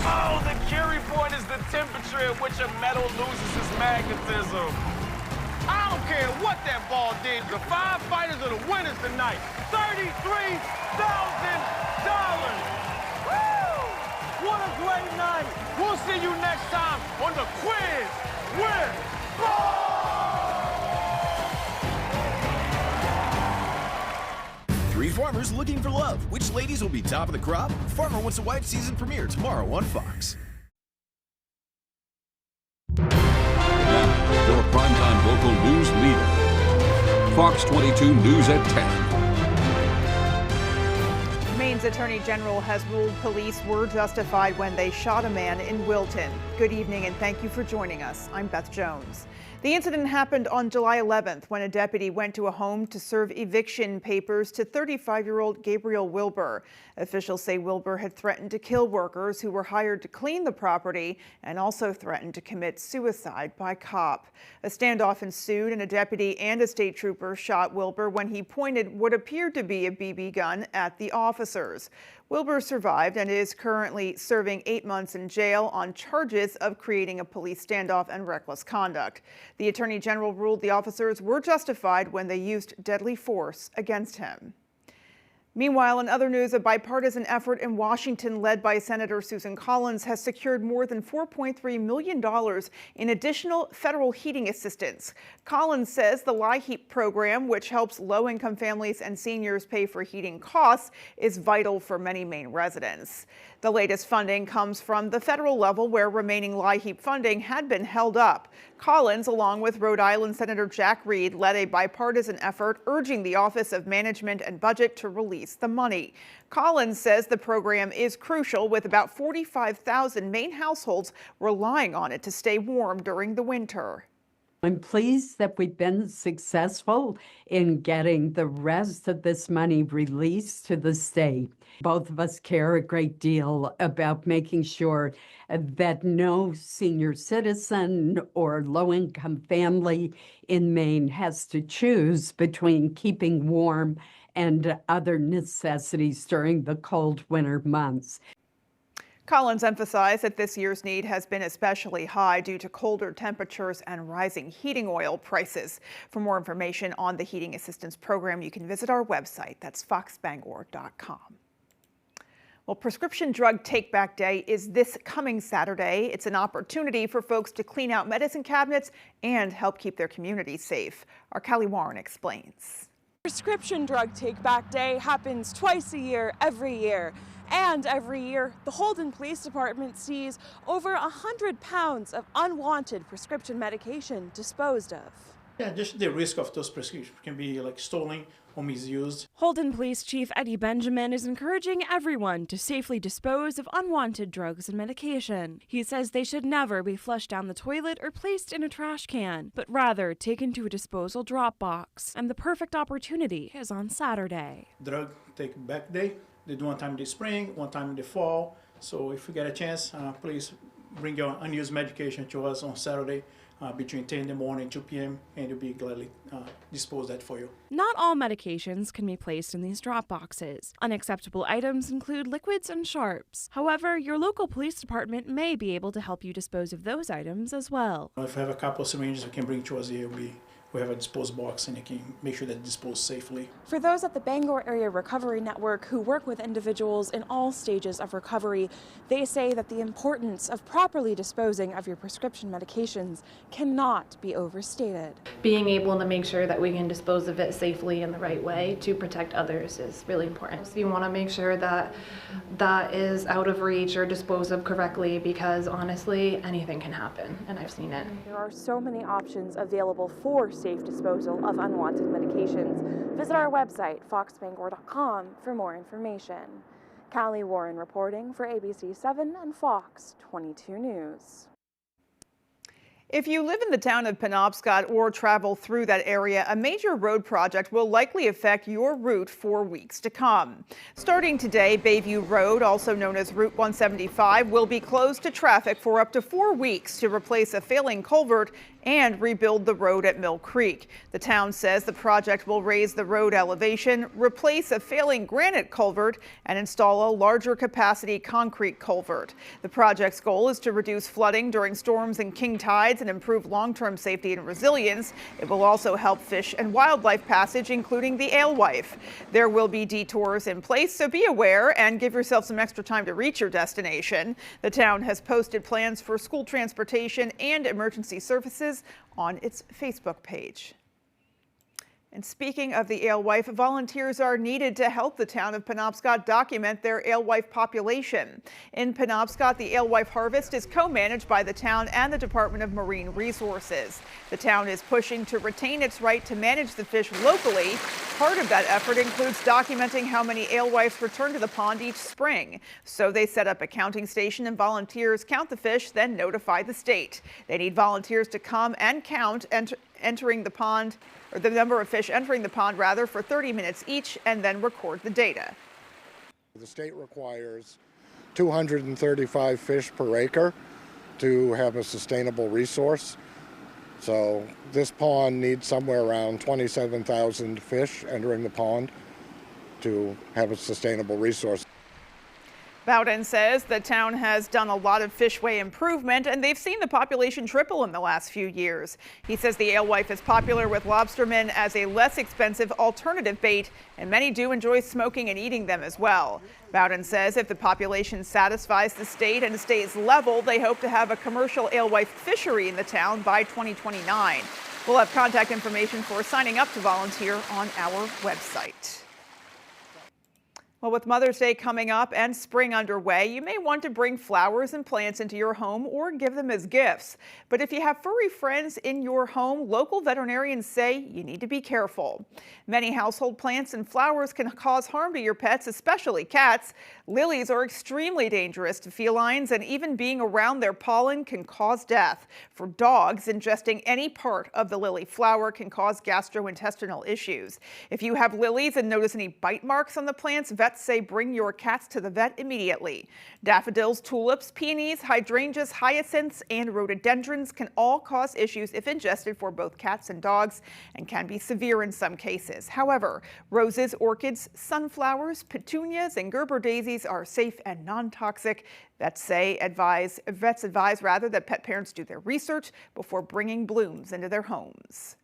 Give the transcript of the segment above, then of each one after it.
Oh, the Curie point is the temperature at which a metal loses its magnetism. I don't care what that ball did. The firefighters are the winners tonight. $33,000. Woo! What a great night. We'll see you next time on the Quiz with Three farmers looking for love. Which ladies will be top of the crop? Farmer Wants a Wife season premiere tomorrow on Fox. Now, your primetime local news leader. Fox 22 News at 10. Maine's Attorney General has ruled police were justified when they shot a man in Wilton. Good evening and thank you for joining us. I'm Beth Jones. The incident happened on July 11th when a deputy went to a home to serve eviction papers to 35-year-old Gabriel Wilbur. Officials say Wilbur had threatened to kill workers who were hired to clean the property and also threatened to commit suicide by cop. A standoff ensued and a deputy and a state trooper shot Wilbur when he pointed what appeared to be a BB gun at the officers. Wilbur survived and is currently serving 8 months in jail on charges of creating a police standoff and reckless conduct. The Attorney General ruled the officers were justified when they used deadly force against him. Meanwhile, in other news, a bipartisan effort in Washington led by Senator Susan Collins has secured more than $4.3 million in additional federal heating assistance. Collins says the LIHEAP program, which helps low-income families and seniors pay for heating costs, is vital for many Maine residents. The latest funding comes from the federal level where remaining LIHEAP funding had been held up. Collins, along with Rhode Island Senator Jack Reed, led a bipartisan effort urging the Office of Management and Budget to release the money. Collins says the program is crucial, with about 45,000 Maine households relying on it to stay warm during the winter. I'm pleased that we've been successful in getting the rest of this money released to the state. Both of us care a great deal about making sure that no senior citizen or low-income family in Maine has to choose between keeping warm and other necessities during the cold winter months. Collins emphasized that this year's need has been especially high due to colder temperatures and rising heating oil prices. For more information on the heating assistance program, you can visit our website. That's foxbangor.com. Well, Prescription Drug Take-Back Day is this coming Saturday. It's an opportunity for folks to clean out medicine cabinets and help keep their communities safe. Our Callie Warren explains. Prescription Drug Take-Back Day happens twice a year, every year. And every year, the Holden Police Department sees over 100 pounds of unwanted prescription medication disposed of. Yeah, just the risk of those prescriptions can be like stolen or misused. Holden Police Chief Eddie Benjamin is encouraging everyone to safely dispose of unwanted drugs and medication. He says they should never be flushed down the toilet or placed in a trash can, but rather taken to a disposal drop box. And the perfect opportunity is on Saturday. Drug Take-Back Day. They do one time in the spring, one time in the fall. So if you get a chance, please bring your unused medication to us on Saturday between 10 in the morning and 2 p.m. and we'll be gladly dispose that for you. Not all medications can be placed in these drop boxes. Unacceptable items include liquids and sharps. However, your local police department may be able to help you dispose of those items as well. If you have a couple of syringes, you can bring to us here. We have a disposal box and you can make sure that it's disposed safely. For those at the Bangor Area Recovery Network who work with individuals in all stages of recovery, they say that the importance of properly disposing of your prescription medications cannot be overstated. Being able to make sure that we can dispose of it safely in the right way to protect others is really important. So you want to make sure that that is out of reach or disposed of correctly, because honestly, anything can happen, and I've seen it. There are so many options available for safe disposal of unwanted medications. Visit our website, foxbangor.com, for more information. Callie Warren reporting for ABC 7 and Fox 22 News. If you live in the town of Penobscot or travel through that area, a major road project will likely affect your route for weeks to come. Starting today, Bayview Road, also known as Route 175, will be closed to traffic for up to 4 weeks to replace a failing culvert and rebuild the road at Mill Creek. The town says the project will raise the road elevation, replace a failing granite culvert, and install a larger capacity concrete culvert. The project's goal is to reduce flooding during storms and king tides and improve long-term safety and resilience. It will also help fish and wildlife passage, including the alewife. There will be detours in place, so be aware and give yourself some extra time to reach your destination. The town has posted plans for school transportation and emergency services on its Facebook page. And speaking of the alewife, volunteers are needed to help the town of Penobscot document their alewife population. In Penobscot, the alewife harvest is co-managed by the town and the Department of Marine Resources. The town is pushing to retain its right to manage the fish locally. Part of that effort includes documenting how many alewifes return to the pond each spring. So they set up a counting station and volunteers count the fish, then notify the state. They need volunteers to come and count entering the pond, or the number of fish entering the pond rather, for 30 minutes each, and then record the data. The state requires 235 fish per acre to have a sustainable resource. So this pond needs somewhere around 27,000 fish entering the pond to have a sustainable resource. Bowden says the town has done a lot of fishway improvement, and they've seen the population triple in the last few years. He says the alewife is popular with lobstermen as a less expensive alternative bait, and many do enjoy smoking and eating them as well. Bowden says if the population satisfies the state and stays level, they hope to have a commercial alewife fishery in the town by 2029. We'll have contact information for signing up to volunteer on our website. Well, with Mother's Day coming up and spring underway, you may want to bring flowers and plants into your home or give them as gifts. But if you have furry friends in your home, local veterinarians say you need to be careful. Many household plants and flowers can cause harm to your pets, especially cats. Lilies are extremely dangerous to felines, and even being around their pollen can cause death. For dogs, ingesting any part of the lily flower can cause gastrointestinal issues. If you have lilies and notice any bite marks on the plants, vets say bring your cats to the vet immediately. Daffodils, tulips, peonies, hydrangeas, hyacinths, and rhododendrons can all cause issues if ingested for both cats and dogs, and can be severe in some cases. However, roses, orchids, sunflowers, petunias, and Gerber daisies are safe and non-toxic. Vets advise that pet parents do their research before bringing blooms into their homes.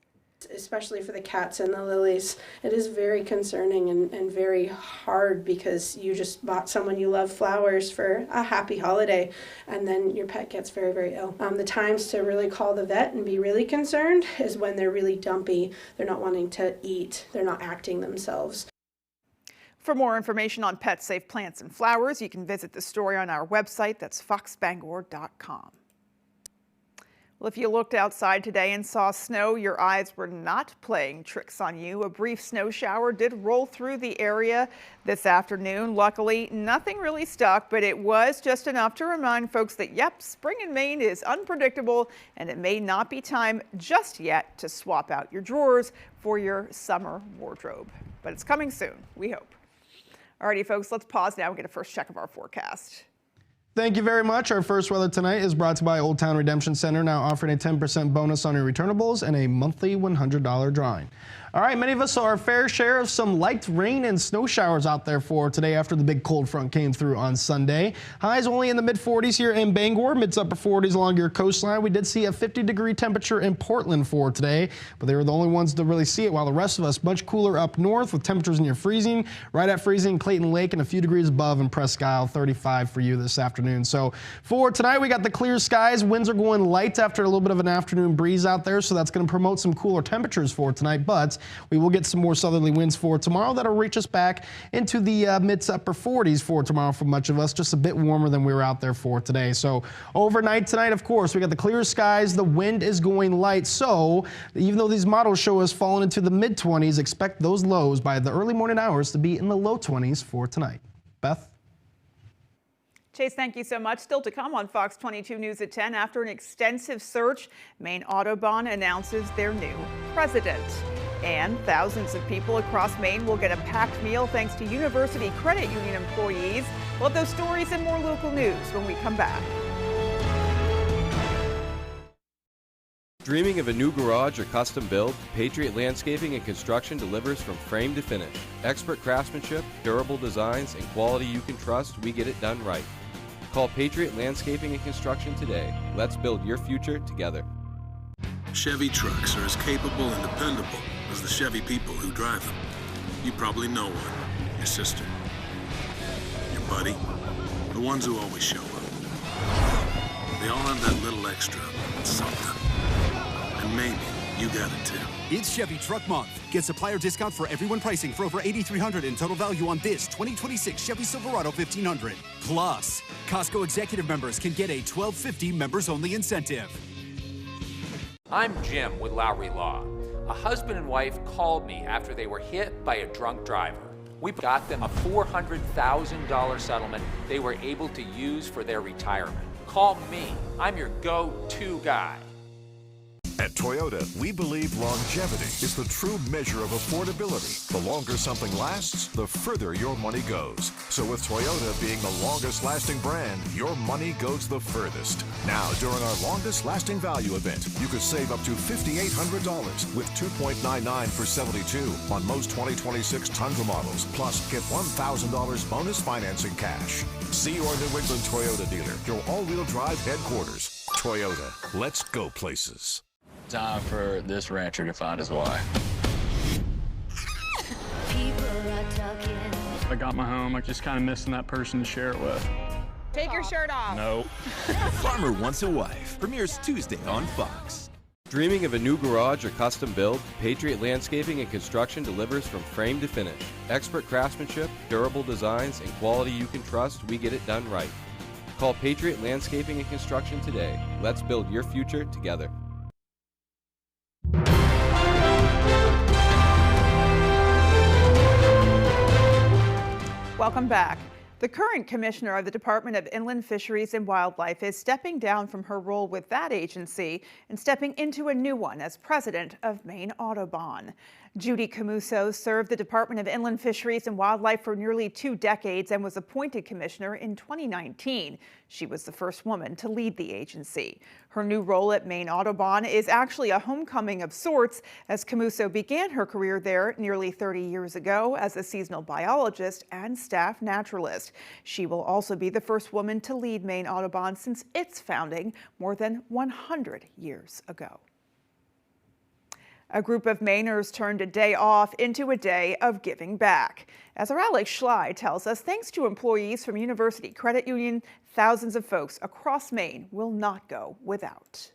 Especially for the cats and the lilies, it is very concerning and very hard, because you just bought someone you love flowers for a happy holiday, and then your pet gets very, very ill. The times to really call the vet and be really concerned is when they're really dumpy, they're not wanting to eat, they're not acting themselves. For more information on pet-safe plants and flowers, you can visit the story on our website. That's foxbangor.com. Well, if you looked outside today and saw snow, your eyes were not playing tricks on you. A brief snow shower did roll through the area this afternoon. Luckily, nothing really stuck, but it was just enough to remind folks that, yep, spring in Maine is unpredictable, and it may not be time just yet to swap out your drawers for your summer wardrobe. But it's coming soon, we hope. Alrighty, folks, let's pause now and get a first check of our forecast. Thank you very much. Our first weather tonight is brought to you by Old Town Redemption Center, now offering a 10% bonus on your returnables and a monthly $100 drawing. All right, many of us saw our fair share of some light rain and snow showers out there for today after the big cold front came through on Sunday. Highs only in the mid-40s here in Bangor, mids-upper 40s along your coastline. We did see a 50-degree temperature in Portland for today, but they were the only ones to really see it, while the rest of us much cooler up north with temperatures near freezing, right at freezing, Clayton Lake, and a few degrees above in Presque Isle, 35 for you this afternoon. So for tonight, we got the clear skies. Winds are going light after a little bit of an afternoon breeze out there, so that's going to promote some cooler temperatures for tonight, but we will get some more southerly winds for tomorrow that'll reach us back into the mid to upper 40s for tomorrow for much of us, just a bit warmer than we were out there for today. So overnight tonight, of course, we got the clear skies. The wind is going light, so even though these models show us falling into the mid-20s, expect those lows by the early morning hours to be in the low 20s for tonight. Beth? Chase, thank you so much. Still to come on Fox 22 News at 10. After an extensive search, Maine Autobahn announces their new president. And thousands of people across Maine will get a packed meal thanks to University Credit Union employees. We'll have those stories and more local news when we come back. Dreaming of a new garage or custom build? Patriot Landscaping and Construction delivers from frame to finish. Expert craftsmanship, durable designs, and quality you can trust. We get it done right. Call Patriot Landscaping and Construction today. Let's build your future together. Chevy trucks are as capable and dependable as the Chevy people who drive them. You probably know one. Your sister. Your buddy. The ones who always show up. They all have that little extra something. And maybe you got it too. It's Chevy Truck Month. Get supplier discount for everyone pricing for over $8,300 in total value on this 2026 Chevy Silverado 1500. Plus, Costco executive members can get a $12.50 members-only incentive. I'm Jim with Lowry Law. A husband and wife called me after they were hit by a drunk driver. We got them a $400,000 settlement they were able to use for their retirement. Call me. I'm your go-to guy. At Toyota, we believe longevity is the true measure of affordability. The longer something lasts, the further your money goes. So with Toyota being the longest lasting brand, your money goes the furthest. Now, during our longest lasting value event, you could save up to $5,800 with 2.99 for 72 on most 2026 Tundra models. Plus, get $1,000 bonus financing cash. See your New England Toyota dealer, your all-wheel drive headquarters. Toyota, let's go places. Time for this rancher to find his wife. I got my home, I'm just kind of missing that person to share it with. Take your shirt off. No. Farmer Wants a Wife premieres Tuesday on Fox. Dreaming of a new garage or custom build? Patriot Landscaping and Construction delivers from frame to finish. Expert craftsmanship, durable designs, and quality you can trust. We get it done right. Call Patriot Landscaping and Construction today. Let's build your future together. Welcome back. The current commissioner of the Department of Inland Fisheries and Wildlife is stepping down from her role with that agency and stepping into a new one as president of Maine Autobahn. Judy Camuso served the Department of Inland Fisheries and Wildlife for nearly 2 decades and was appointed commissioner in 2019. She was the first woman to lead the agency. Her new role at Maine Autobahn is actually a homecoming of sorts, as Camuso began her career there nearly 30 years ago as a seasonal biologist and staff naturalist. She will also be the first woman to lead Maine Autobahn since its founding more than 100 years ago. A group of Mainers turned a day off into a day of giving back. As our Alex Schley tells us, thanks to employees from University Credit Union, thousands of folks across Maine will not go without.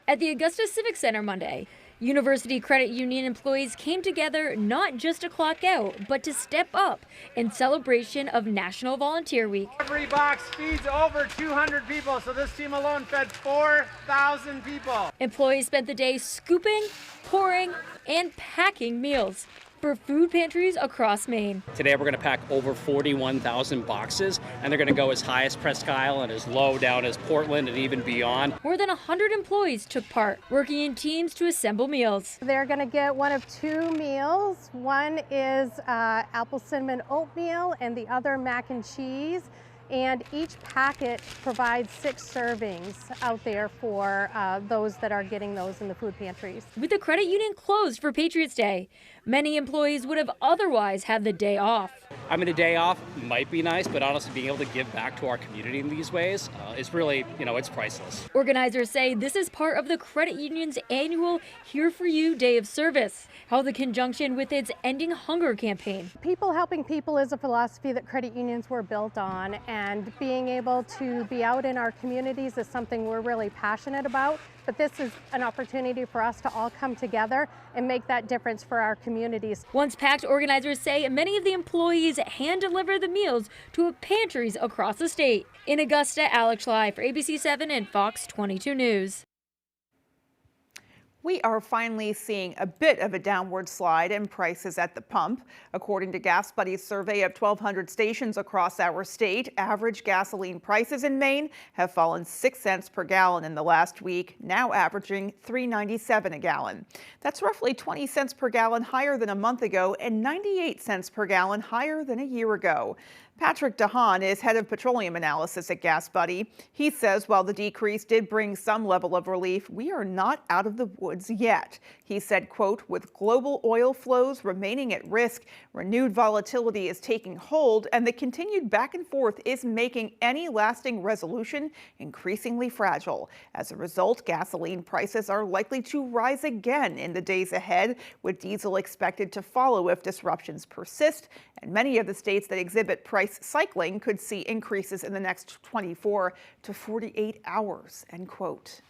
At the Augusta Civic Center Monday, University Credit Union employees came together not just to clock out, but to step up in celebration of National Volunteer Week. Every box feeds over 200 people, so this team alone fed 4,000 people. Employees spent the day scooping, pouring, and packing meals for food pantries across Maine. Today we're going to pack over 41,000 boxes, and they're going to go as high as Presque Isle and as low down as Portland and even beyond. More than 100 employees took part, working in teams to assemble meals. They're going to get one of 2 meals. One is apple cinnamon oatmeal and the other mac and cheese. And each packet provides 6 servings out there for those that are getting those in the food pantries. With the credit union closed for Patriots Day, many employees would have otherwise had the day off. I mean, a day off might be nice, but honestly, being able to give back to our community in these ways is really, it's priceless. Organizers say this is part of the credit union's annual Here For You Day of Service, held in conjunction with its Ending Hunger campaign. People helping people is a philosophy that credit unions were built on, and being able to be out in our communities is something we're really passionate about. But this is an opportunity for us to all come together and make that difference for our communities. Once packed, organizers say many of the employees hand-deliver the meals to pantries across the state. In Augusta, Alex Schley for ABC 7 and Fox 22 News. We are finally seeing a bit of a downward slide in prices at the pump. According to Gas Buddy's survey of 1,200 stations across our state, average gasoline prices in Maine have fallen 6 cents per gallon in the last week, now averaging $3.97 a gallon. That's roughly 20 cents per gallon higher than a month ago and 98 cents per gallon higher than a year ago. Patrick DeHaan is head of petroleum analysis at Gas Buddy. He says while the decrease did bring some level of relief, we are not out of the woods yet. He said, quote, with global oil flows remaining at risk, renewed volatility is taking hold, and the continued back and forth is making any lasting resolution increasingly fragile. As a result, gasoline prices are likely to rise again in the days ahead, with diesel expected to follow if disruptions persist, and many of the states that exhibit price cycling could see increases in the next 24 to 48 hours, end quote.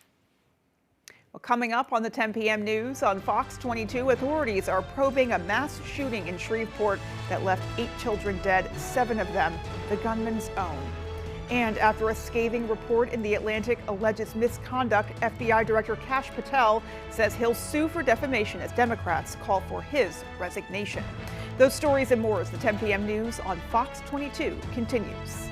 Well, coming up on the 10 p.m. news on Fox 22, authorities are probing a mass shooting in Shreveport that left 8 children dead, 7 of them the gunman's own. And after a scathing report in The Atlantic alleges misconduct, FBI Director Kash Patel says he'll sue for defamation as Democrats call for his resignation. Those stories and more as the 10 p.m. news on Fox 22 continues.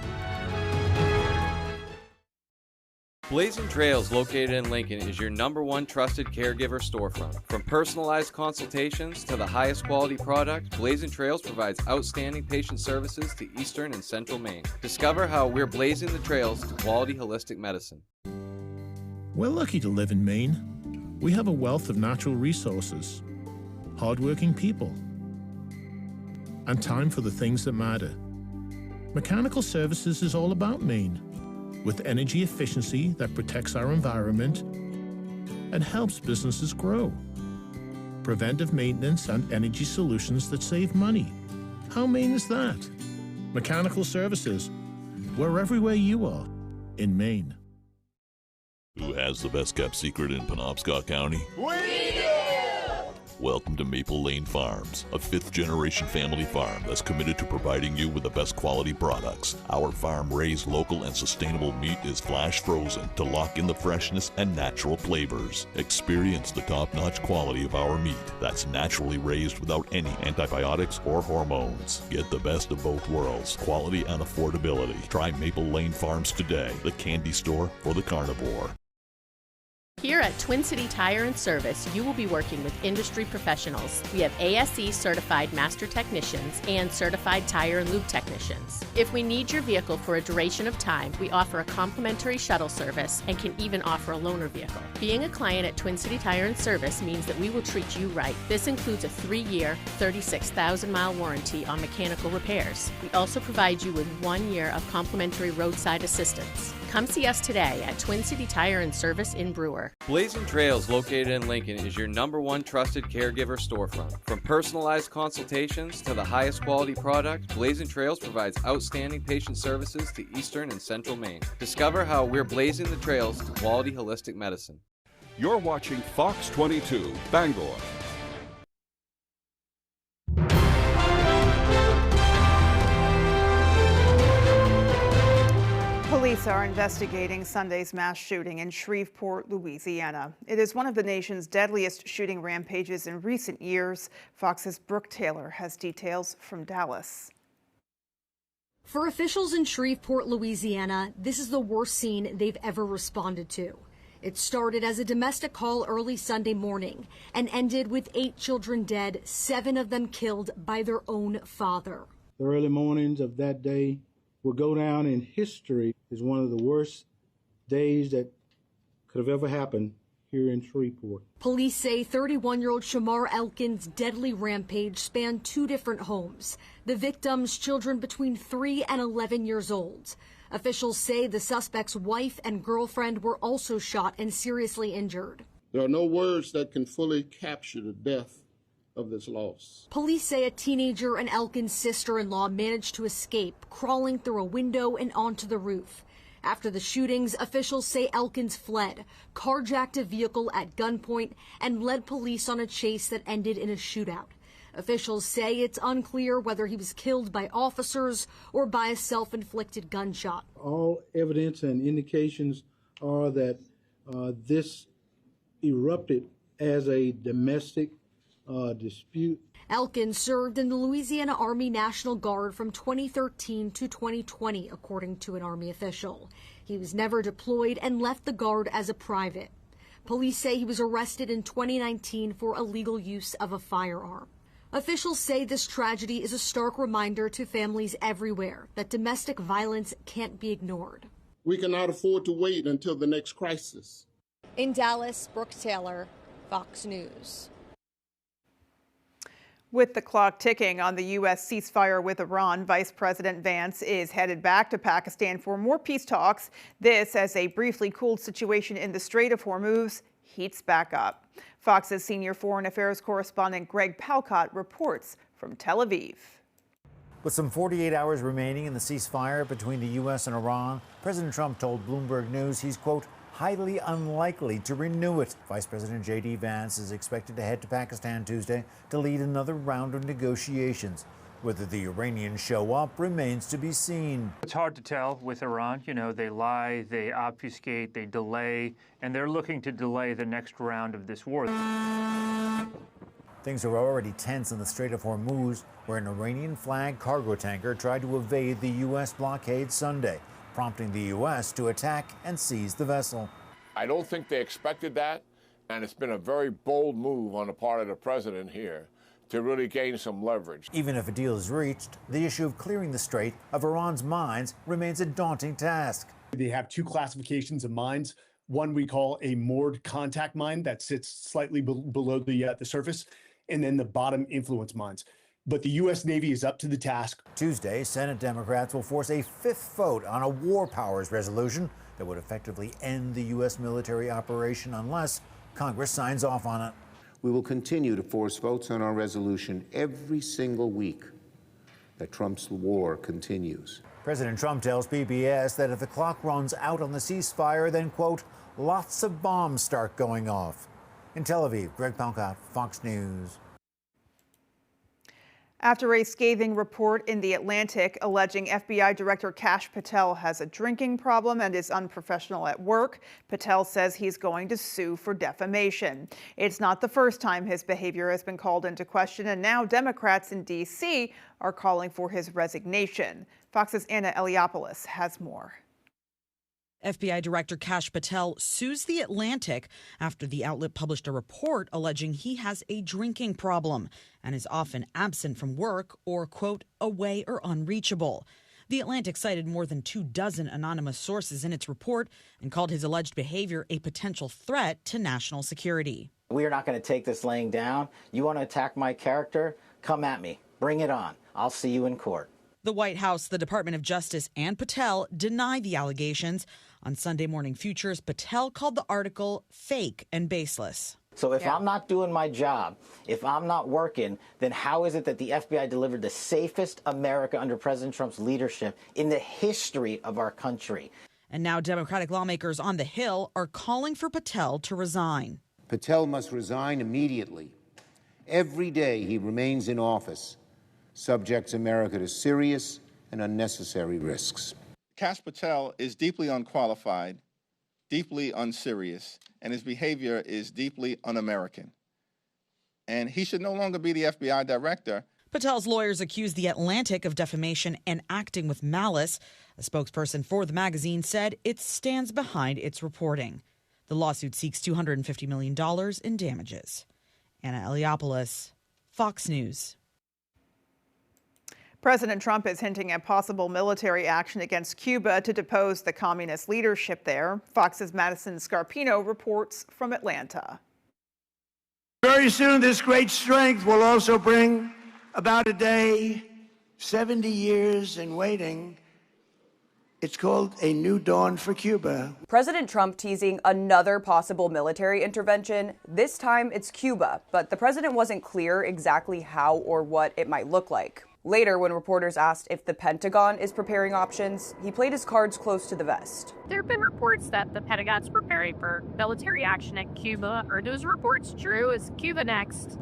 Blazing Trails, located in Lincoln, is your #1 trusted caregiver storefront. From personalized consultations to the highest quality product, Blazing Trails provides outstanding patient services to Eastern and Central Maine. Discover how we're blazing the trails to quality holistic medicine. We're lucky to live in Maine. We have a wealth of natural resources, hardworking people, and time for the things that matter. Mechanical Services is all about Maine, with energy efficiency that protects our environment and helps businesses grow. Preventive maintenance and energy solutions that save money. How Maine is that? Mechanical Services. We're everywhere you are in Maine. Who has the best kept secret in Penobscot County? We do! Welcome to Maple Lane Farms, a 5th-generation family farm that's committed to providing you with the best quality products. Our farm-raised local and sustainable meat is flash frozen to lock in the freshness and natural flavors. Experience the top-notch quality of our meat that's naturally raised without any antibiotics or hormones. Get the best of both worlds, quality and affordability. Try Maple Lane Farms today, the candy store for the carnivore. Here at Twin City Tire and Service, you will be working with industry professionals. We have ASE certified master technicians and certified tire and lube technicians. If we need your vehicle for a duration of time, we offer a complimentary shuttle service and can even offer a loaner vehicle. Being a client at Twin City Tire and Service means that we will treat you right. This includes a 3-year, 36,000-mile warranty on mechanical repairs. We also provide you with 1 year of complimentary roadside assistance. Come see us today at Twin City Tire and Service in Brewer. Blazing Trails, located in Lincoln, is your #1 trusted caregiver storefront. From personalized consultations to the highest quality product, Blazing Trails provides outstanding patient services to Eastern and Central Maine. Discover how we're blazing the trails to quality holistic medicine. You're watching Fox 22, Bangor. Police are investigating Sunday's mass shooting in Shreveport, Louisiana. It is one of the nation's deadliest shooting rampages in recent years. Fox's Brooke Taylor has details from Dallas. For officials in Shreveport, Louisiana, this is the worst scene they've ever responded to. It started as a domestic call early Sunday morning and ended with 8 children dead, 7 of them killed by their own father. The early mornings of that day will go down in history as one of the worst days that could have ever happened here in Shreveport. Police say 31-year-old Shamar Elkins' deadly rampage spanned 2 different homes. The victims, children between 3 and 11 years old. Officials say the suspect's wife and girlfriend were also shot and seriously injured. There are no words that can fully capture the depth of this loss. Police say a teenager and Elkins' sister-in-law managed to escape, crawling through a window and onto the roof. After the shootings, officials say Elkins fled, carjacked a vehicle at gunpoint, and led police on a chase that ended in a shootout. Officials say it's unclear whether he was killed by officers or by a self-inflicted gunshot. All evidence and indications are that this erupted as a domestic dispute. Elkins served in the Louisiana Army National Guard from 2013 to 2020, according to an Army official. He was never deployed and left the Guard as a private. Police say he was arrested in 2019 for illegal use of a firearm. Officials say this tragedy is a stark reminder to families everywhere that domestic violence can't be ignored. We cannot afford to wait until the next crisis. In Dallas, Brooke Taylor, Fox News. With the clock ticking on the U.S. ceasefire with Iran, Vice President Vance is headed back to Pakistan for more peace talks. This as a briefly cooled situation in the Strait of Hormuz heats back up. Fox's senior foreign affairs correspondent Greg Palcott reports from Tel Aviv. With some 48 hours remaining in the ceasefire between the U.S. and Iran, President Trump told Bloomberg News he's, quote, highly unlikely to renew it. Vice President J.D. Vance is expected to head to Pakistan Tuesday to lead another round of negotiations. Whether the Iranians show up remains to be seen. It's hard to tell with Iran. You know, they lie, they obfuscate, they delay, and they're looking to delay the next round of this war. Things are already tense in the Strait of Hormuz, where an Iranian-flagged cargo tanker tried to evade the U.S. blockade Sunday, prompting the U.S. to attack and seize the vessel. I don't think they expected that, and it's been a very bold move on the part of the president here to really gain some leverage. Even if a deal is reached, the issue of clearing the strait of Iran's mines remains a daunting task. They have two classifications of mines. One we call a moored contact mine that sits slightly below the surface, and then the bottom influence mines. But the U.S. Navy is up to the task. Tuesday, Senate Democrats will force a fifth vote on a war powers resolution that would effectively end the U.S. military operation unless Congress signs off on it. We will continue to force votes on our resolution every single week that Trump's war continues. President Trump tells PBS that if the clock runs out on the ceasefire, then, quote, lots of bombs start going off. In Tel Aviv, Greg Palcott, Fox News. After a scathing report in The Atlantic alleging FBI Director Kash Patel has a drinking problem and is unprofessional at work, Patel says he's going to sue for defamation. It's not the first time his behavior has been called into question, and now Democrats in D.C. are calling for his resignation. Fox's Anna Eliopoulos has more. FBI Director Kash Patel sues The Atlantic after the outlet published a report alleging he has a drinking problem and is often absent from work or, quote, away or unreachable. The Atlantic cited more than 24 anonymous sources in its report and called his alleged behavior a potential threat to national security. We are not going to take this laying down. You want to attack my character? Come at me. Bring it on. I'll see you in court. The White House, the Department of Justice, and Patel deny the allegations. On Sunday Morning Futures, Patel called the article fake and baseless. So if I'm not doing my job, if I'm not working, then how is it that the FBI delivered the safest America under President Trump's leadership in the history of our country? And now Democratic lawmakers on the Hill are calling for Patel to resign. Patel must resign immediately. Every day he remains in office subjects America to serious and unnecessary risks. Kash Patel is deeply unqualified, deeply unserious, and his behavior is deeply un-American. And he should no longer be the FBI director. Patel's lawyers accused The Atlantic of defamation and acting with malice. A spokesperson for the magazine said it stands behind its reporting. The lawsuit seeks $250 million in damages. Anna Eliopoulos, Fox News. President Trump is hinting at possible military action against Cuba to depose the communist leadership there. Fox's Madison Scarpino reports from Atlanta. Very soon, this great strength will also bring about a day, 70 years in waiting. It's called A New Dawn for Cuba. President Trump teasing another possible military intervention. This time it's Cuba, but the president wasn't clear exactly how or what it might look like. Later, when reporters asked if the Pentagon is preparing options, he played his cards close to the vest. There have been reports that the Pentagon's preparing for military action at Cuba. Are those reports true? Is Cuba next?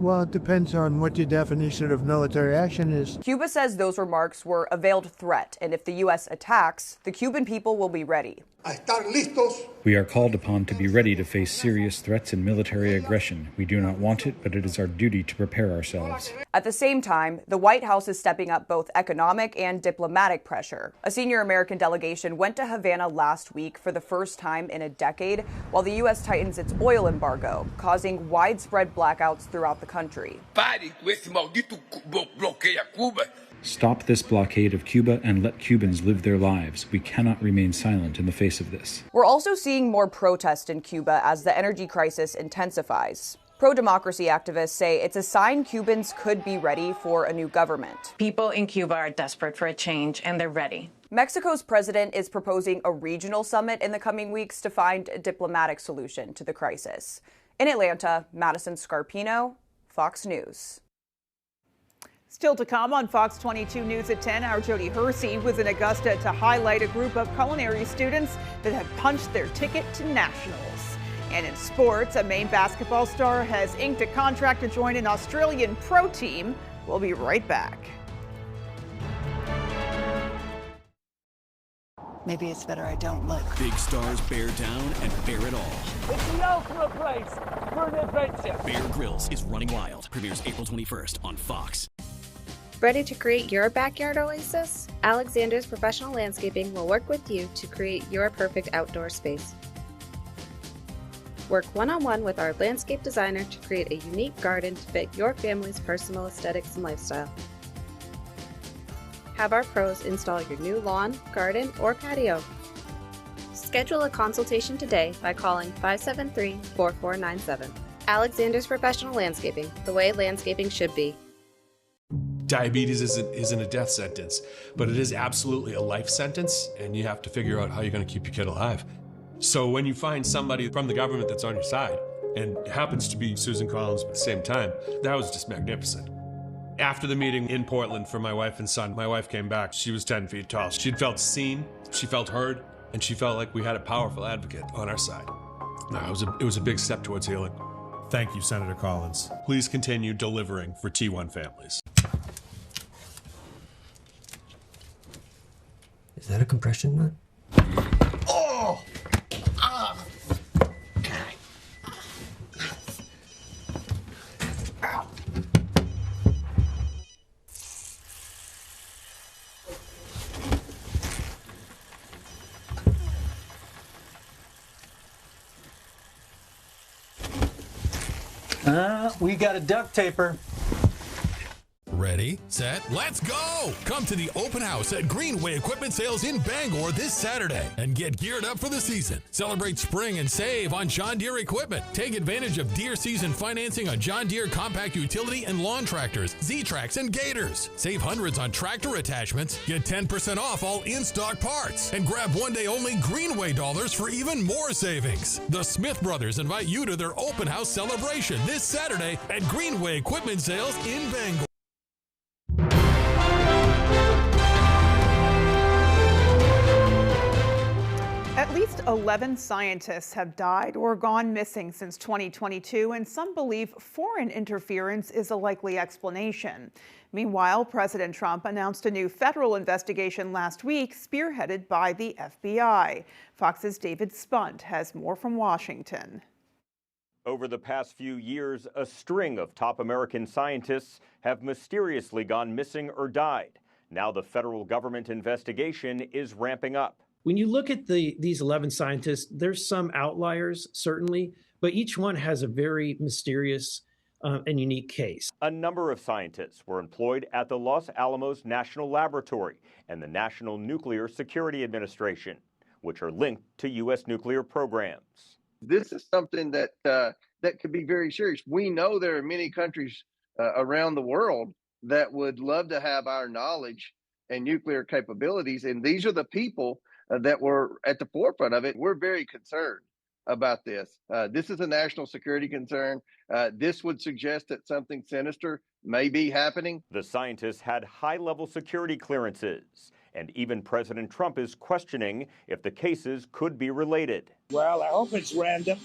Well, it depends on what your definition of military action is. Cuba says those remarks were a veiled threat, and if the U.S. attacks, the Cuban people will be ready. a estar listos. We are called upon to be ready to face serious threats and military aggression. We do not want it, but it is our duty to prepare ourselves. At the same time, the White House is stepping up both economic and diplomatic pressure. A senior American delegation went to Havana last week for the first time in a decade, while the U.S. tightens its oil embargo, causing widespread blackouts throughout the country. Pare com esse maldito bloqueio a Cuba. Stop this blockade of Cuba and let Cubans live their lives. We cannot remain silent in the face of this. We're also seeing more protest in Cuba as the energy crisis intensifies. Pro-democracy activists say it's a sign Cubans could be ready for a new government. People in Cuba are desperate for a change, and they're ready. Mexico's president is proposing a regional summit in the coming weeks to find a diplomatic solution to the crisis. In Atlanta, Madison Scarpino, Fox News. Still to come on Fox 22 News at 10, our Jody Hersey was in Augusta to highlight a group of culinary students that have punched their ticket to nationals. And in sports, a Maine basketball star has inked a contract to join an Australian pro team. We'll be right back. Maybe it's better I don't look. Big stars bear down and bear it all. It's the ultimate place for an adventure. Bear Grylls is Running Wild. Premieres April 21st on Fox. Ready to create your backyard oasis? Alexander's Professional Landscaping will work with you to create your perfect outdoor space. Work one-on-one with our landscape designer to create a unique garden to fit your family's personal aesthetics and lifestyle. Have our pros install your new lawn, garden, or patio. Schedule a consultation today by calling 573-4497. Alexander's Professional Landscaping, the way landscaping should be. Diabetes isn't a death sentence, but it is absolutely a life sentence, and you have to figure out how you're going to keep your kid alive. So when you find somebody from the government that's on your side, and it happens to be Susan Collins at the same time, that was just magnificent. After the meeting in Portland for my wife and son, my wife came back. She was 10 feet tall. She'd felt seen, she felt heard, and she felt like we had a powerful advocate on our side. No, it was a big step towards healing. Thank you, Senator Collins. Please continue delivering for T1 families. Is that a compression nut? Oh! We got a duct taper. Ready, set, let's go! Come to the open house at Greenway Equipment Sales in Bangor this Saturday and get geared up for the season. Celebrate spring and save on John Deere equipment. Take advantage of Deere season financing on John Deere compact utility and lawn tractors, Z-Trax, and Gators. Save hundreds on tractor attachments. Get 10% off all in-stock parts. And grab one-day only Greenway dollars for even more savings. The Smith Brothers invite you to their open house celebration this Saturday at Greenway Equipment Sales in Bangor. At least 11 scientists have died or gone missing since 2022, and some believe foreign interference is a likely explanation. Meanwhile, President Trump announced a new federal investigation last week, spearheaded by the FBI. Fox's David Spunt has more from Washington. Over the past few years, a string of top American scientists have mysteriously gone missing or died. Now the federal government investigation is ramping up. When you look at these 11 scientists, there's some outliers, certainly, but each one has a very mysterious and unique case. A number of scientists were employed at the Los Alamos National Laboratory and the National Nuclear Security Administration, which are linked to U.S. nuclear programs. This is something that could be very serious. We know there are many countries around the world that would love to have our knowledge and nuclear capabilities, and these are the people that were at the forefront of it. We're very concerned about this. This is a national security concern. This would suggest that something sinister may be happening. The scientists had high-level security clearances, and even President Trump is questioning if the cases could be related. Well, I hope it's random,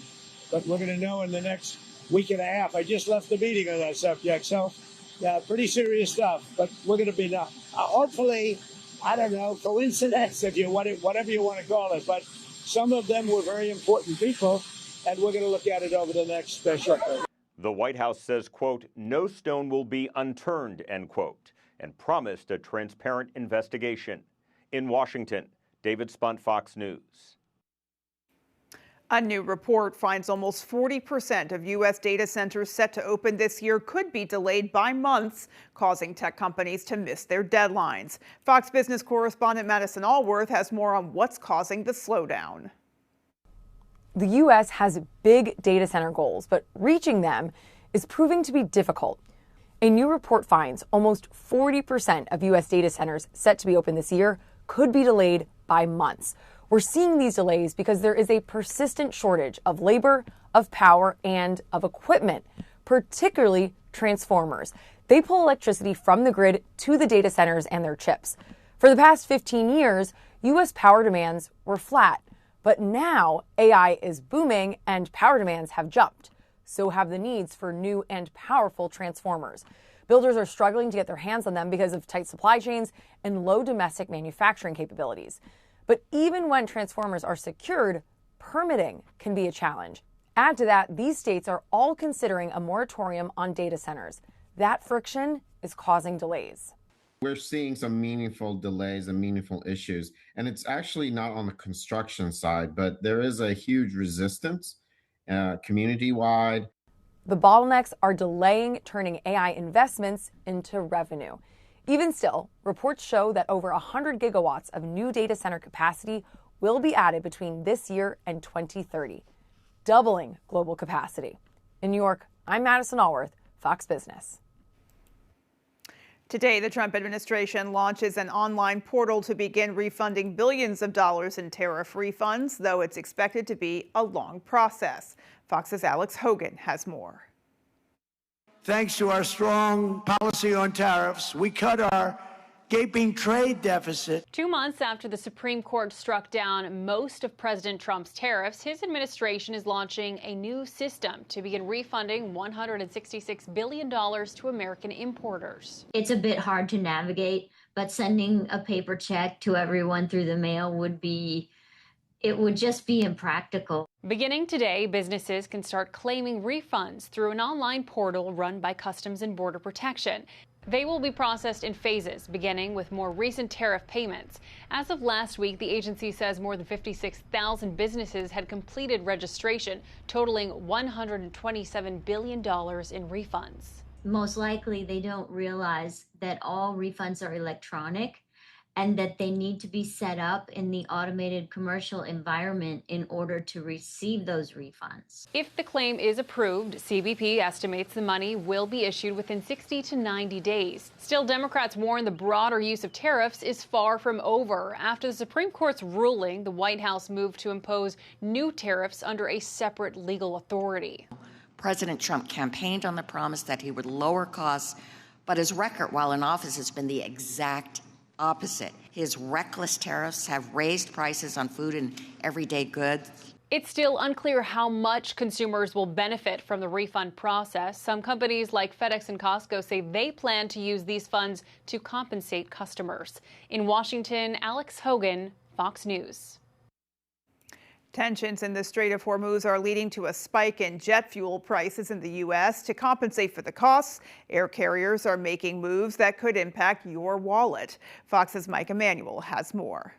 but we're going to know in the next week and a half. I just left the meeting on that subject, so yeah, pretty serious stuff, but we're going to be hopefully, I don't know, coincidence, if you want it, whatever you want to call it, but Some of them were very important people, and we're going to look at it over the next shortly. The White House says, quote, no stone will be unturned, end quote, and promised a transparent investigation. In Washington, David Spunt, Fox News. A new report finds almost 40% of U.S. data centers set to open this year could be delayed by months, causing tech companies to miss their deadlines. Fox Business correspondent Madison Allworth has more on what's causing the slowdown. The U.S. has big data center goals, but reaching them is proving to be difficult. A new report finds almost 40% of U.S. data centers set to be open this year could be delayed by months. We're seeing these delays because there is a persistent shortage of labor, of power, and of equipment, particularly transformers. They pull electricity from the grid to the data centers and their chips. For the past 15 years, U.S. power demands were flat, but now AI is booming and power demands have jumped. So have the needs for new and powerful transformers. Builders are struggling to get their hands on them because of tight supply chains and low domestic manufacturing capabilities. But even when transformers are secured, permitting can be a challenge. Add to that, these states are all considering a moratorium on data centers. That friction is causing delays. We're seeing some meaningful delays and meaningful issues. And it's actually not on the construction side, but there is a huge resistance community-wide. The bottlenecks are delaying turning AI investments into revenue. Even still, reports show that over 100 gigawatts of new data center capacity will be added between this year and 2030, doubling global capacity. In New York, I'm Madison Allworth, Fox Business. Today, the Trump administration launches an online portal to begin refunding billions of dollars in tariff refunds, though it's expected to be a long process. Fox's Alex Hogan has more. Thanks to our strong policy on tariffs, we cut our gaping trade deficit. 2 months after the Supreme Court struck down most of President Trump's tariffs, his administration is launching a new system to begin refunding $166 billion to American importers. It's a bit hard to navigate, but sending a paper check to everyone through the mail would just be impractical. Beginning today, businesses can start claiming refunds through an online portal run by Customs and Border Protection. They will be processed in phases, beginning with more recent tariff payments. As of last week, the agency says more than 56,000 businesses had completed registration, totaling $127 billion in refunds. Most likely, they don't realize that all refunds are electronic and that they need to be set up in the automated commercial environment in order to receive those refunds. If the claim is approved, CBP estimates the money will be issued within 60 to 90 days. Still, Democrats warn the broader use of tariffs is far from over. After the Supreme Court's ruling, the White House moved to impose new tariffs under a separate legal authority. President Trump campaigned on the promise that he would lower costs, but his record while in office has been the exact opposite. His reckless tariffs have raised prices on food and everyday goods. It's still unclear how much consumers will benefit from the refund process. Some companies like FedEx and Costco say they plan to use these funds to compensate customers. In Washington, Alex Hogan, Fox News. Tensions in the Strait of Hormuz are leading to a spike in jet fuel prices in the U.S. To compensate for the costs, air carriers are making moves that could impact your wallet. Fox's Mike Emanuel has more.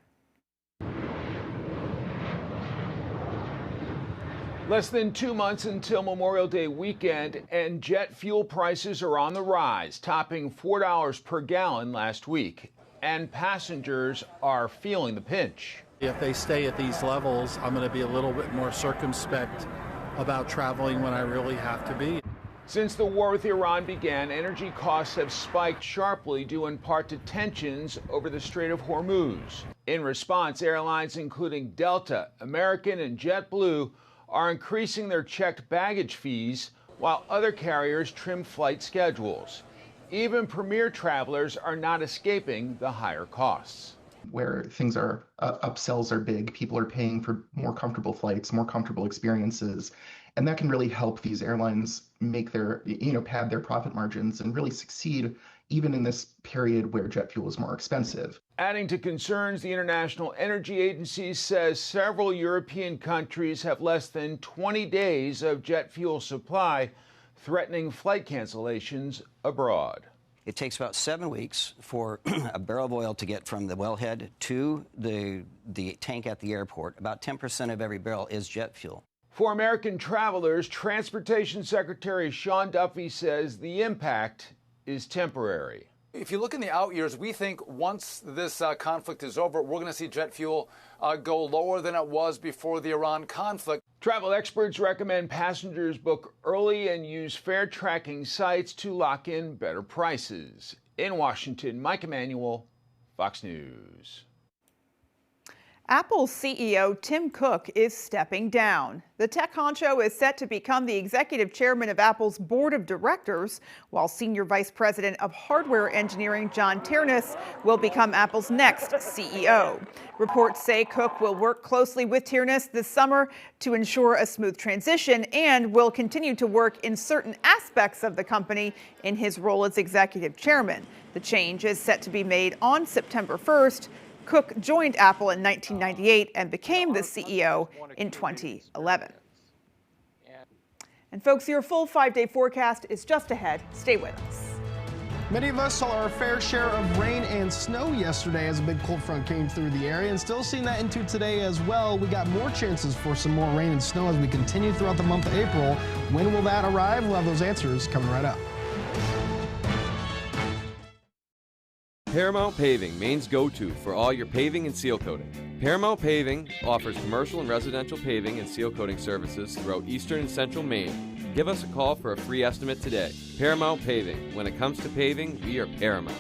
Less than 2 months until Memorial Day weekend, and jet fuel prices are on the rise, topping $4 per gallon last week. And passengers are feeling the pinch. If they stay at these levels, I'm going to be a little bit more circumspect about traveling when I really have to be. Since the war with Iran began, energy costs have spiked sharply due in part to tensions over the Strait of Hormuz. In response, airlines including Delta, American, and JetBlue are increasing their checked baggage fees, while other carriers trim flight schedules. Even premier travelers are not escaping the higher costs. Where things are, upsells are big, people are paying for more comfortable flights, more comfortable experiences, and that can really help these airlines make their, pad their profit margins and really succeed even in this period where jet fuel is more expensive. Adding to concerns, the International Energy Agency says several European countries have less than 20 days of jet fuel supply, threatening flight cancellations abroad. It takes about 7 weeks for a barrel of oil to get from the wellhead to the tank at the airport. About 10% of every barrel is jet fuel. For American travelers, Transportation Secretary Sean Duffy says the impact is temporary. If you look in the out years, we think once this conflict is over, we're going to see jet fuel go lower than it was before the Iran conflict. Travel experts recommend passengers book early and use fare tracking sites to lock in better prices. In Washington, Mike Emanuel, Fox News. Apple CEO Tim Cook is stepping down. The tech honcho is set to become the executive chairman of Apple's board of directors, while senior vice president of hardware engineering John Tiernes will become Apple's next CEO. Reports say Cook will work closely with Tiernes this summer to ensure a smooth transition and will continue to work in certain aspects of the company in his role as executive chairman. The change is set to be made on September 1st. Cook joined Apple in 1998 and became the CEO in 2011. And folks, your full 5-day forecast is just ahead. Stay with us. Many of us saw our fair share of rain and snow yesterday as a big cold front came through the area, and still seeing that into today as well. We got more chances for some more rain and snow as we continue throughout the month of April. When will that arrive? We'll have those answers coming right up. Paramount Paving, Maine's go-to for all your paving and seal coating. Paramount Paving offers commercial and residential paving and seal coating services throughout eastern and central Maine. Give us a call for a free estimate today. Paramount Paving. When it comes to paving, we are Paramount.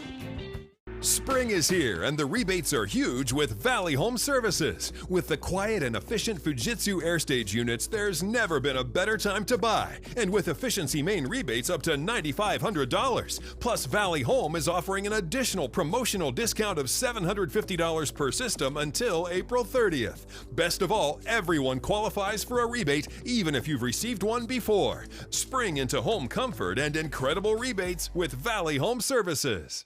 Spring is here and the rebates are huge with Valley Home Services. With the quiet and efficient Fujitsu Airstage units, there's never been a better time to buy. And with Efficiency Maine rebates up to $9,500. Plus, Valley Home is offering an additional promotional discount of $750 per system until April 30th. Best of all, everyone qualifies for a rebate even if you've received one before. Spring into home comfort and incredible rebates with Valley Home Services.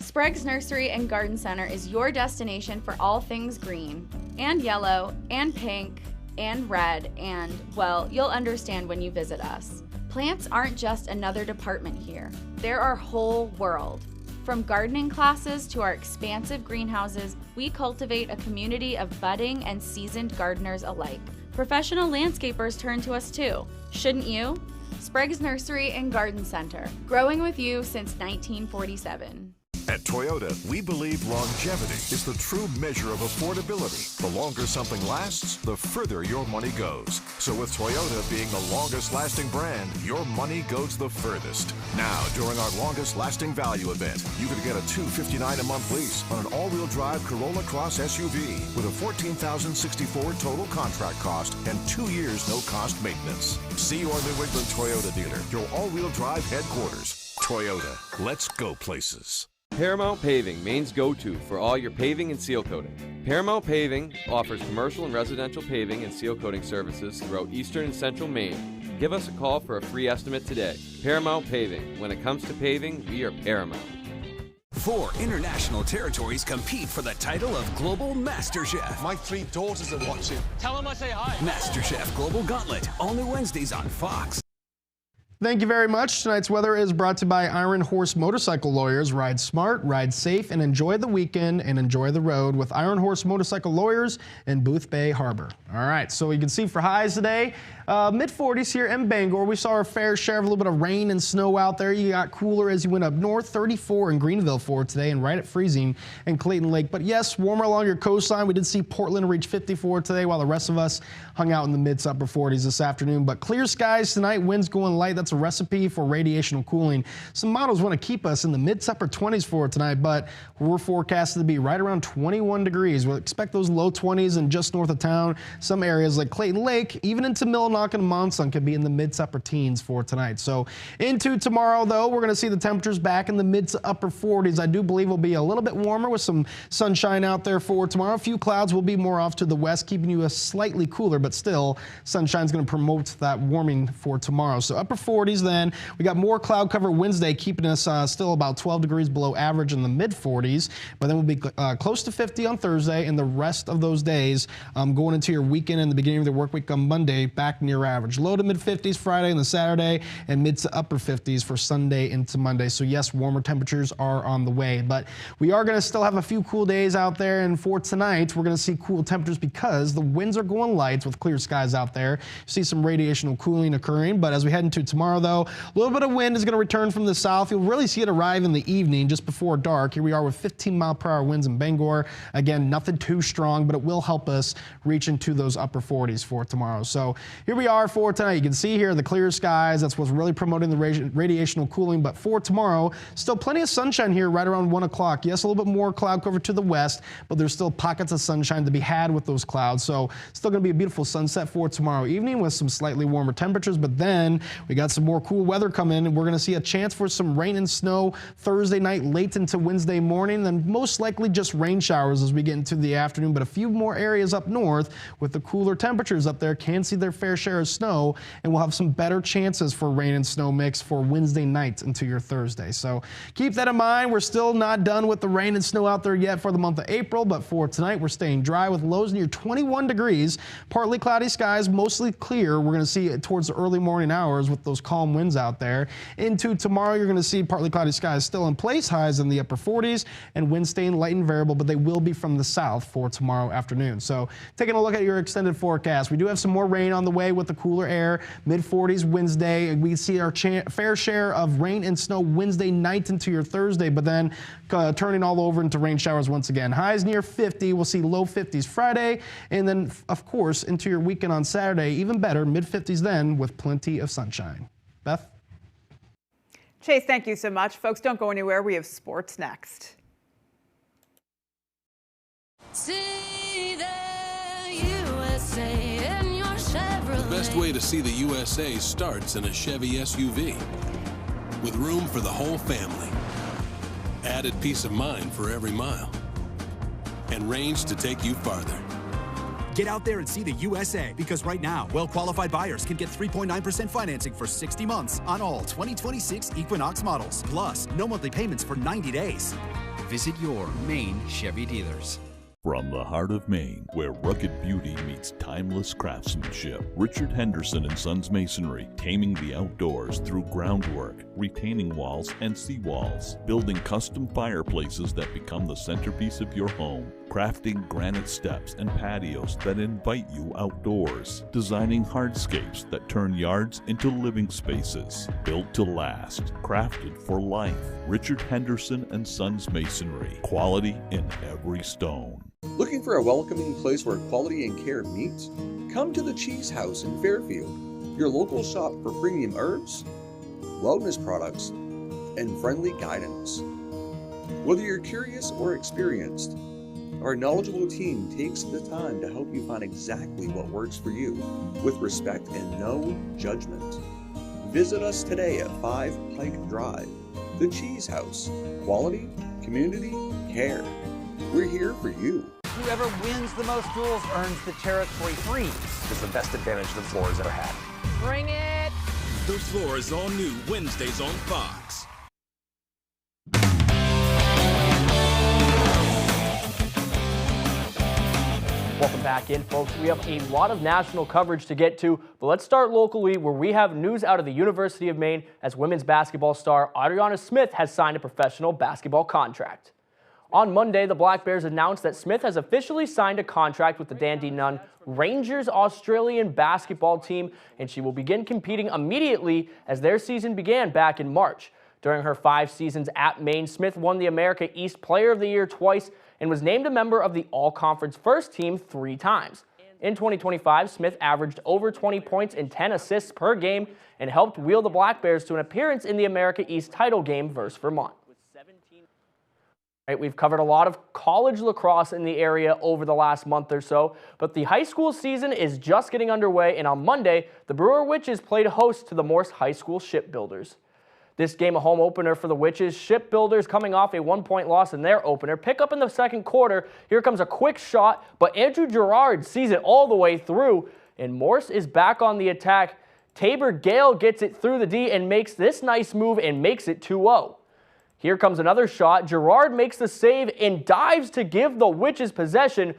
Sprague's Nursery and Garden Center is your destination for all things green, and yellow, and pink, and red, and, well, you'll understand when you visit us. Plants aren't just another department here. They're our whole world. From gardening classes to our expansive greenhouses, we cultivate a community of budding and seasoned gardeners alike. Professional landscapers turn to us too. Shouldn't you? Sprague's Nursery and Garden Center, growing with you since 1947. At Toyota, we believe longevity is the true measure of affordability. The longer something lasts, the further your money goes. So with Toyota being the longest lasting brand, your money goes the furthest. Now, during our longest lasting value event, you could get a $259 a month lease on an all-wheel drive Corolla Cross SUV with a $14,064 total contract cost and 2 years no cost maintenance. See your New England Toyota dealer, your all-wheel drive headquarters. Toyota, let's go places. Paramount Paving, Maine's go-to for all your paving and seal coating. Paramount Paving offers commercial and residential paving and seal coating services throughout eastern and central Maine. Give us a call for a free estimate today. Paramount Paving. When it comes to paving, we are Paramount. 4 international territories compete for the title of Global MasterChef. My 3 daughters are watching. Tell them I say hi. MasterChef Global Gauntlet, all new Wednesdays on Fox. Thank you very much. Tonight's weather is brought to you by Iron Horse Motorcycle Lawyers. Ride smart, ride safe, and enjoy the weekend and enjoy the road with Iron Horse Motorcycle Lawyers in Booth Bay Harbor. All right, so you can see for highs today, mid-40s here in Bangor. We saw our fair share of a little bit of rain and snow out there. You got cooler as you went up north, 34 in Greenville for today and right at freezing in Clayton Lake. But yes, warmer along your coastline. We did see Portland reach 54 today while the rest of us hung out in the mid to upper 40s this afternoon. But clear skies tonight, winds going light. That's a recipe for radiational cooling. Some models want to keep us in the mid to upper 20s for tonight, but we're forecasted to be right around 21 degrees. We'll expect those low 20s and just north of town. Some areas like Clayton Lake, even into Millinock knocking them on. Sun could be in the mid to upper teens for tonight. So into tomorrow, though, we're going to see the temperatures back in the mid to upper 40s. I do believe it'll be a little bit warmer with some sunshine out there for tomorrow. A few clouds will be more off to the west, keeping you a slightly cooler, but still sunshine's going to promote that warming for tomorrow. So upper 40s then. We got more cloud cover Wednesday, keeping us still about 12 degrees below average in the mid 40s, but then we'll be close to 50 on Thursday, and the rest of those days going into your weekend and the beginning of the work week on Monday, back near average. Low to mid 50s Friday and the Saturday, and mid to upper 50s for Sunday into Monday. So yes, warmer temperatures are on the way, but we are going to still have a few cool days out there, and for tonight, we're going to see cool temperatures because the winds are going light with clear skies out there. See some radiational cooling occurring, but as we head into tomorrow, though, a little bit of wind is going to return from the south. You'll really see it arrive in the evening just before dark. Here we are with 15-mile-per-hour winds in Bangor. Again, nothing too strong, but it will help us reach into those upper 40s for tomorrow. So here we are for tonight. You can see here the clear skies. That's what's really promoting the radiational cooling. But for tomorrow, still plenty of sunshine here right around 1 o'clock. Yes, a little bit more cloud cover to the west, but there's still pockets of sunshine to be had with those clouds. So still going to be a beautiful sunset for tomorrow evening with some slightly warmer temperatures. But then we got some more cool weather coming in, and we're going to see a chance for some rain and snow Thursday night late into Wednesday morning. Then most likely just rain showers as we get into the afternoon, but a few more areas up north with the cooler temperatures up there can see their fair share of snow, and we'll have some better chances for rain and snow mix for Wednesday night into your Thursday. So keep that in mind. We're still not done with the rain and snow out there yet for the month of April, but for tonight we're staying dry with lows near 21 degrees. Partly cloudy skies, mostly clear. We're going to see it towards the early morning hours with those calm winds out there. Into tomorrow, you're going to see partly cloudy skies still in place, highs in the upper 40s, and winds staying light and variable, but they will be from the south for tomorrow afternoon. So taking a look at your extended forecast, we do have some more rain on the way with the cooler air. Mid 40s Wednesday. We see our fair share of rain and snow Wednesday night into your Thursday, but then turning all over into rain showers once again. Highs near 50. We'll see low 50s Friday, and then of course into your weekend on Saturday, even better, mid 50s then with plenty of sunshine. Beth? Chase, thank you so much. Folks, don't go anywhere. We have sports next. See the USA in your Chevrolet. The best way to see the USA starts in a Chevy SUV with room for the whole family, added peace of mind for every mile, and range to take you farther. Get out there and see the USA, because right now, well-qualified buyers can get 3.9% financing for 60 months on all 2026 Equinox models. Plus, no monthly payments for 90 days. Visit your Maine Chevy dealers. From the heart of Maine, where rugged beauty meets timeless craftsmanship, Richard Henderson & Sons Masonry, taming the outdoors through groundwork, retaining walls and seawalls, building custom fireplaces that become the centerpiece of your home, crafting granite steps and patios that invite you outdoors, designing hardscapes that turn yards into living spaces, built to last, crafted for life. Richard Henderson & Sons Masonry, quality in every stone. Looking for a welcoming place where quality and care meet? Come to the Cheese House in Fairfield, your local shop for premium herbs, wellness products, and friendly guidance. Whether you're curious or experienced, our knowledgeable team takes the time to help you find exactly what works for you, with respect and no judgment. Visit us today at 5 Pike Drive. The Cheese House. Quality, community, care. We're here for you. Whoever wins the most duels earns the territory free. It's the best advantage the floor has ever had. Bring it! The Floor is all new Wednesdays on Fox. Welcome back in, folks. We have a lot of national coverage to get to, but let's start locally where we have news out of the University of Maine as women's basketball star Adriana Smith has signed a professional basketball contract. On Monday, the Black Bears announced that Smith has officially signed a contract with the Dandenong Rangers Australian basketball team, and she will begin competing immediately as their season began back in March. During her 5 seasons at Maine, Smith won the America East Player of the Year twice and was named a member of the All-Conference First Team 3 times. In 2025, Smith averaged over 20 points and 10 assists per game and helped wheel the Black Bears to an appearance in the America East title game versus Vermont. Right, we've covered a lot of college lacrosse in the area over the last month or so, but the high school season is just getting underway, and on Monday, the Brewer Witches played host to the Morse High School Shipbuilders. This game, a home opener for the Witches. Shipbuilders coming off a 1-point loss in their opener. Pick up in the second quarter. Here comes a quick shot, but Andrew Gerard sees it all the way through, and Morse is back on the attack. Tabor Gale gets it through the D and makes this nice move and makes it 2-0. Here comes another shot. Gerard makes the save and dives to give the Witches possession.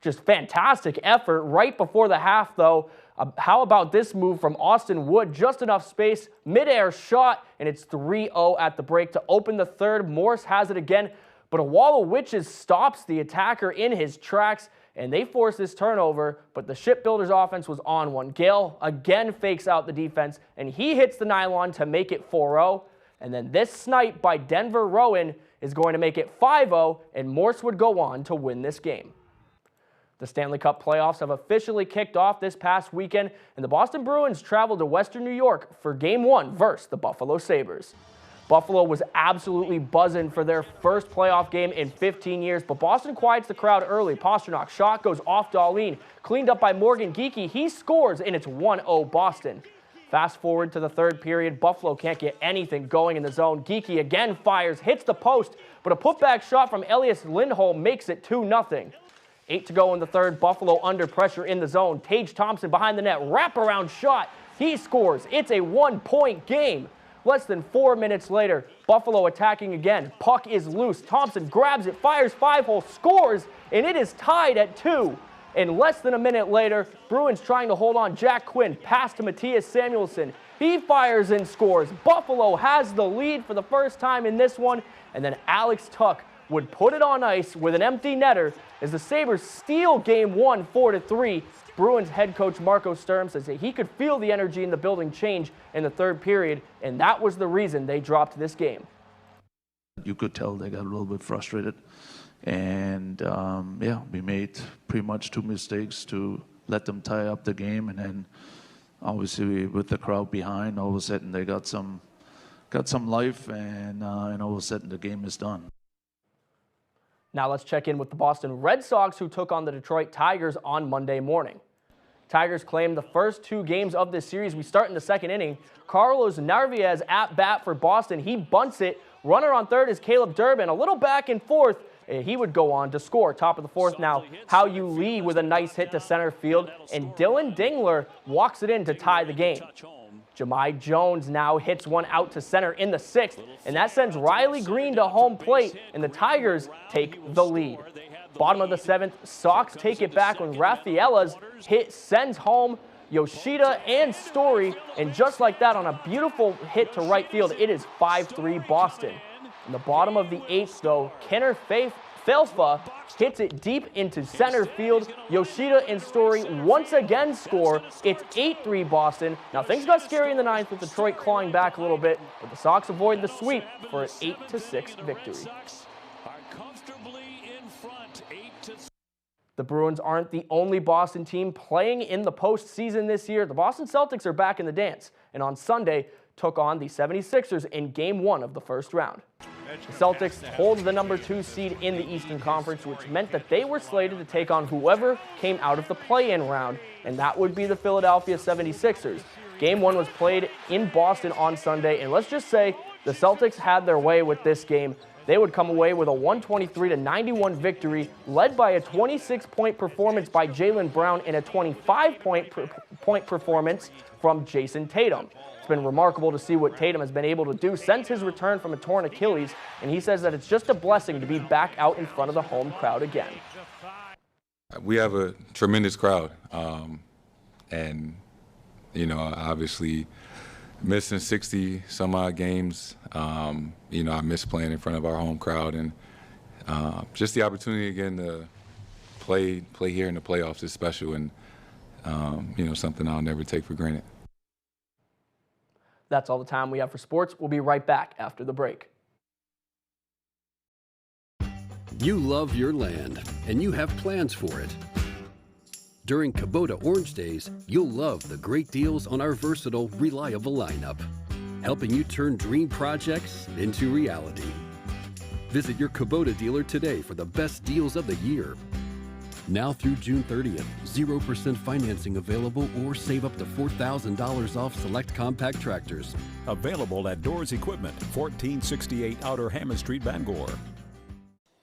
Just fantastic effort right before the half, though. How about this move from Austin Wood? Just enough space, midair shot, and it's 3-0 at the break to open the third. Morse has it again, but a wall of Witches stops the attacker in his tracks, and they force this turnover, but the Shipbuilders offense was on one. Gale again fakes out the defense, and he hits the nylon to make it 4-0. And then this snipe by Denver Rowan is going to make it 5-0, and Morse would go on to win this game. The Stanley Cup playoffs have officially kicked off this past weekend, and the Boston Bruins traveled to Western New York for Game 1 versus the Buffalo Sabres. Buffalo was absolutely buzzing for their first playoff game in 15 years, but Boston quiets the crowd early. Pastrnak shot goes off Dahlin, cleaned up by Morgan Geekie. He scores, and it's 1-0 Boston. Fast forward to the third period, Buffalo can't get anything going in the zone. Geekie again fires, hits the post, but a putback shot from Elias Lindholm makes it 2-0. 8 to go in the third, Buffalo under pressure in the zone. Tage Thompson behind the net, wraparound shot, he scores. It's a 1-point game. Less than 4 minutes later, Buffalo attacking again. Puck is loose, Thompson grabs it, fires 5-hole, scores, and it is tied at 2. And less than a minute later, Bruins trying to hold on. Jack Quinn, pass to Matthias Samuelsson. He fires and scores. Buffalo has the lead for the first time in this one. And then Alex Tuck would put it on ice with an empty netter as the Sabres steal Game 1 4-3. Bruins head coach Marco Sturm says that he could feel the energy in the building change in the third period, and that was the reason they dropped this game. You could tell they got a little bit frustrated. And yeah, we made pretty much 2 mistakes to let them tie up the game, and then obviously with the crowd behind, all of a sudden they got some life, and all of a sudden the game is done. Now let's check in with the Boston Red Sox, who took on the Detroit Tigers on Monday morning. Tigers claimed the first 2 games of this series. We start in the second inning. Carlos Narvaez at bat for Boston. He bunts it. Runner on third is Caleb Durbin. A little back and forth. He would go on to score. Top of the fourth now, Hao Yu Lee with a nice hit to center field, and Dylan Dingler walks it in to tie the game. Jahmai Jones now hits one out to center in the 6th, and that sends Riley Green to home plate, and the Tigers take the lead. Bottom of the 7th, Sox take it back when Rafaela's hit sends home Yoshida and Story, and just like that, on a beautiful hit to right field, it is 5-3 Boston. In the bottom of the 8th, though, Kenner Felfa hits it deep into center field. Yoshida and Story once again score. It's 8-3 Boston. Now, things got scary in the 9th with Detroit clawing back a little bit, but the Sox avoid the sweep for an 8-6 victory. The Bruins aren't the only Boston team playing in the postseason this year. The Boston Celtics are back in the dance, and on Sunday took on the 76ers in Game 1 of the first round. The Celtics hold the number 2 seed in the Eastern Conference, which meant that they were slated to take on whoever came out of the play-in round, and that would be the Philadelphia 76ers. Game 1 was played in Boston on Sunday, and let's just say the Celtics had their way with this game. They would come away with a 123-91 victory, led by a 26-point performance by Jaylen Brown and a 25-point performance from Jason Tatum. It's been remarkable to see what Tatum has been able to do since his return from a torn Achilles, and he says that it's just a blessing to be back out in front of the home crowd again. We have a tremendous crowd, and, you know, obviously missing 60 some odd games, you know, I miss playing in front of our home crowd, and just the opportunity again to play here in the playoffs is special, and, you know, something I'll never take for granted. That's all the time we have for sports. We'll be right back after the break. You love your land, and you have plans for it. During Kubota Orange Days, you'll love the great deals on our versatile, reliable lineup, helping you turn dream projects into reality. Visit your Kubota dealer today for the best deals of the year. Now through June 30th, 0% financing available or save up to $4,000 off select compact tractors. Available at Doors Equipment, 1468 Outer Hammond Street, Bangor.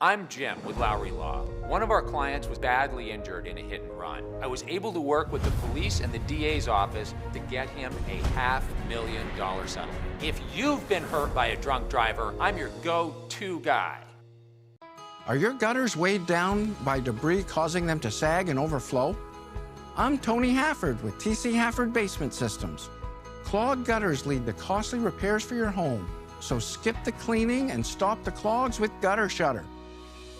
I'm Jim with Lowry Law. One of our clients was badly injured in a hit and run. I was able to work with the police and the DA's office to get him a $500,000 settlement. If you've been hurt by a drunk driver, I'm your go-to guy. Are your gutters weighed down by debris causing them to sag and overflow? I'm Tony Hafford with TC Hafford Basement Systems. Clogged gutters lead to costly repairs for your home, so skip the cleaning and stop the clogs with Gutter Shutter.